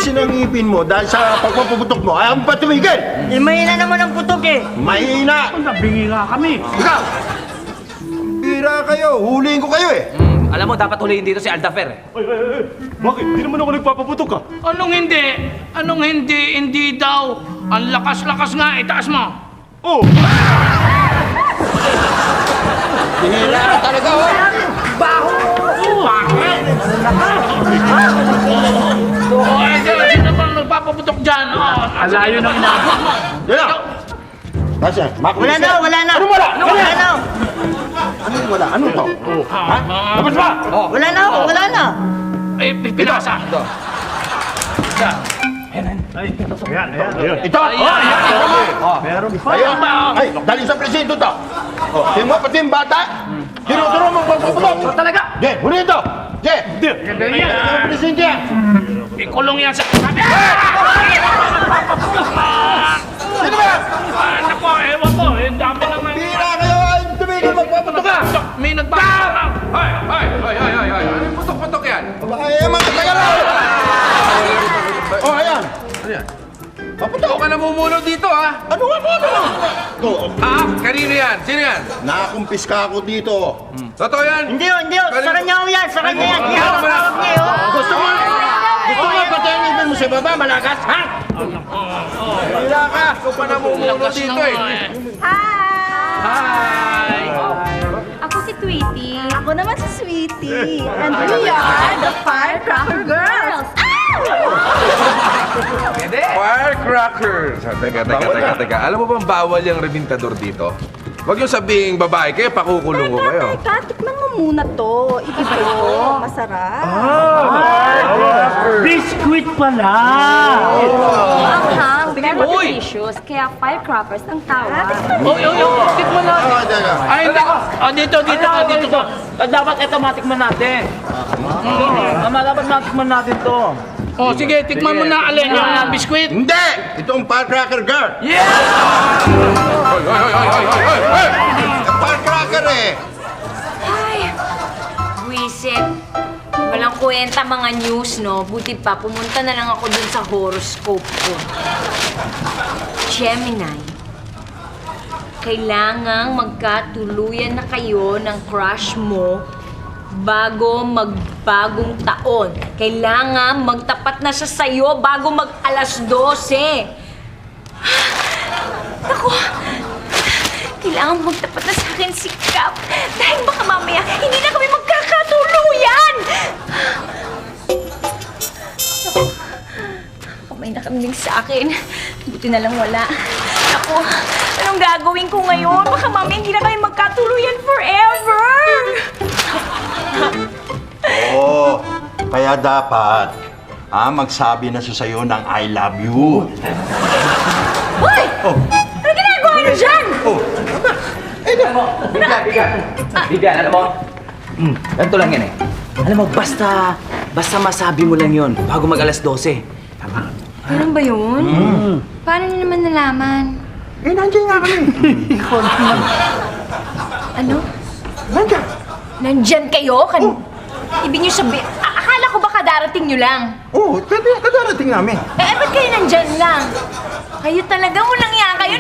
maninisin ang ngipin mo dahil sa pagpapuputok mo. Ayaw mo pa tumigil! Eh, mahina naman ang putok eh. Mahina! Nabingi nga kami. Ikaw! Bira kayo, huliin ko kayo eh. Alam mo, dapat huliin dito si Aldafer eh. Bakit? Di naman ako nagpapaputok ka. Anong hindi? Anong hindi? Hindi daw. Ang lakas-lakas nga, itaas mo. Oh! Binira ka talaga, oh! Hindi na bang nagpapaputok dyan? Alayo ng inabot mo. Yan na! Basta, Wala na, wala na. Anong wala? Wala na. Anong wala? Anong to? Ha? Tapos ba? Wala na, wala na. Eh, pinasa. Ayan. Ito! Meron pa. Ayun! Ay, dali sa presinto to! Tingnan mo pati yung bata! Tinuturo mo pagpaputok! Talaga? Je, huli ito! Je! Hindi. Ang presinto yan! Ikulong yan sa... Sino ba? Naku, ewan ko. Eh, dami lang nga. Bira kayo! Ay, tumigil magpaputok ka! May nagpapaputok. Hoy! Ano yung putok-putok yan? Ay, mga tagalaw! Oh, ayan! Ano yan? Paputok! Ikaw ka namumuno dito, ha? Ano nga po? Ano? Ito, Ah, kanino yan? Sino yan? nakakumpiska ako dito. Totoo yan? Hindi yun, hindi yun. Sa kanya ho yan, sa kanya yan. Ihawak niya yun. Gusto mo pati ang ibig mo sa baba, malakas, ha? Wala ka! Ikaw pa namumuno dito, eh. Hi! Ako si Tweety. Ako naman si Sweetie. And we are the Firecracker Girls. Firecrackers! Teka. Alam mo bang bawal yung reventador dito? Huwag yung sabihing babae kayo, pakukulong ko kayo. Teka, tikman mo muna to. Iba to. Masarap. Biscuit pala. Ang very delicious. Kaya firecrackers ang tawag. Tikman natin. Oh, teka. Ay, hindi. Dito ko. Dapat ito matikman natin. Dapat matikman natin to. Oh, sige, tikman mo na alin yung biskwit. Hindi! Itong firecracker girl! Hoy! Firecracker eh! Ay, wisit. Walang kwenta mga news, no? Buti pa, pumunta na lang ako dun sa horoscope ko. Gemini, kailangang magkatuluyan na kayo ng crush mo bago magbagong taon. Kailangan magtapat na siya sa'yo bago mag-alas 12. Naku, kailangan magtapat na sa akin si Cap. Dahil baka mamaya, hindi na kami magkakatuluyan! Naku, kamay na kami sa akin. Buti na lang wala. Naku, anong gagawin ko ngayon? Baka mamaya hindi na kami magkatuluyan forever! Oo, kaya dapat magsabi na siya sa'yo ng I love you. Hoy! Ano ginagawa niyo dyan? Bibian, alam mo? Ganito lang yan eh. Alam mo, basta masabi mo lang yon bago mag alas 12. Tama? Ganun ba yun? Paano niyo naman nalaman? Eh, nandiyan nga kami. Ano? Nandiyan. Nandyan kayo? Ibig niyo sabihin, akala ko ba kadarating niyo lang? Oo, kadarating namin. Ba't kayo nandyan lang? Kayo talaga, walang yan. Kayo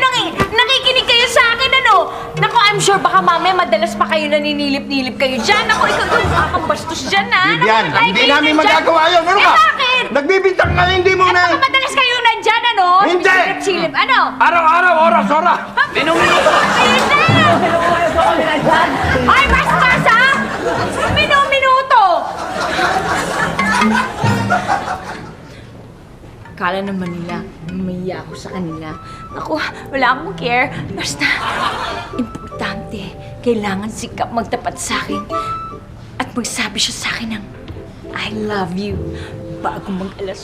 nakikinig kayo sa akin, ano? Naku, I'm sure baka mamaya madalas pa kayo naninilip-nilip kayo dyan. Naku, ikaw yung kakambastos dyan, ha? Bibian, Naku, hindi kayo namin nandyan. magagawa yun. Ano ka? Bakit? Nagbibintang ka, hindi mo na. Baka madalas kayo nandyan, ano? Hindi! Silip-silip, ano? Araw-araw, oras-ora! Minuminuto! Ayun na! Ay, bastos, ha? Minuminuto! Kala naman nila, maiya ako sa kanila. Ako, wala akong care. Basta, importante, kailangan sikap magtapat sa akin. At magsabi siya sa akin ng, I love you, bago mag-alas.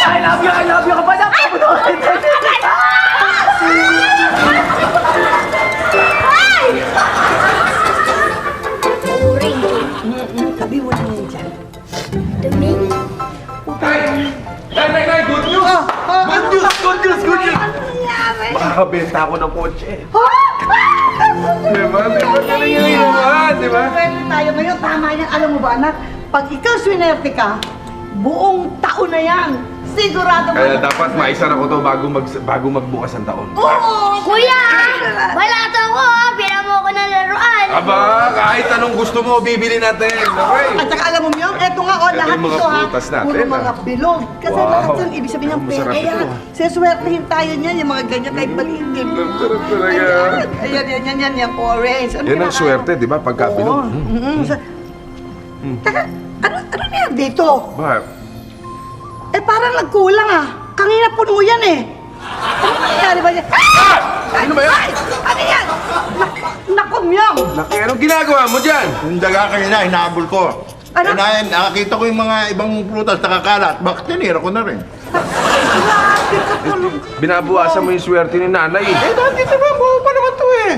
I love you ka pa na! Ay! Uring. Sabi mo na yan dyan. Dumi. Nay! Good news! Good news! Makakabenta ako ng kotse. Diba? Galing yung inuman, diba? Pwede tayo ngayon, tama yan. Alam mo ba, anak? Pag ikaw swinerte ka, buong taon na yan. Sigurado mo. Kaya dapat maisara ko to bago magbukas ang taon. Oo! Kuya! Wala to ako ha! Bira mo ako ng laruan! Aba, kahit anong gusto mo, bibili natin. Okay. At saka alam mo Myong, eto nga Ito lahat yung mga ito ha. prutas natin, Puro ha? mga bilog. Kasi Wow. lahat yun, ibig sabihin ng pera Masarap ito, yan. ha? Seswertehin tayo niyan, yung mga ganyan kahit maliitin. Sarap talaga. Ayan, yan, orange. Ano Yan ang kinakain? swerte, di ba? Pagkabilog. Oo. Teka, ano yan dito? Ba, Eh parang nagkulang ah. Kanina puno yan eh. Ano nangyari ba yan? Ah! ano ba yan? Ay! Ano yan? Naku, Myong! Laki, anong ginagawa mo dyan? Yung daga kanina, hinabol ko. Ano? Nakakita ko yung mga ibang prutas nakakalat. Bakit tinira ko na rin? Grabe ka tulog. Binabuwasan mo yung swerte ni nanay. Eh, dati trabaho pa naman to eh.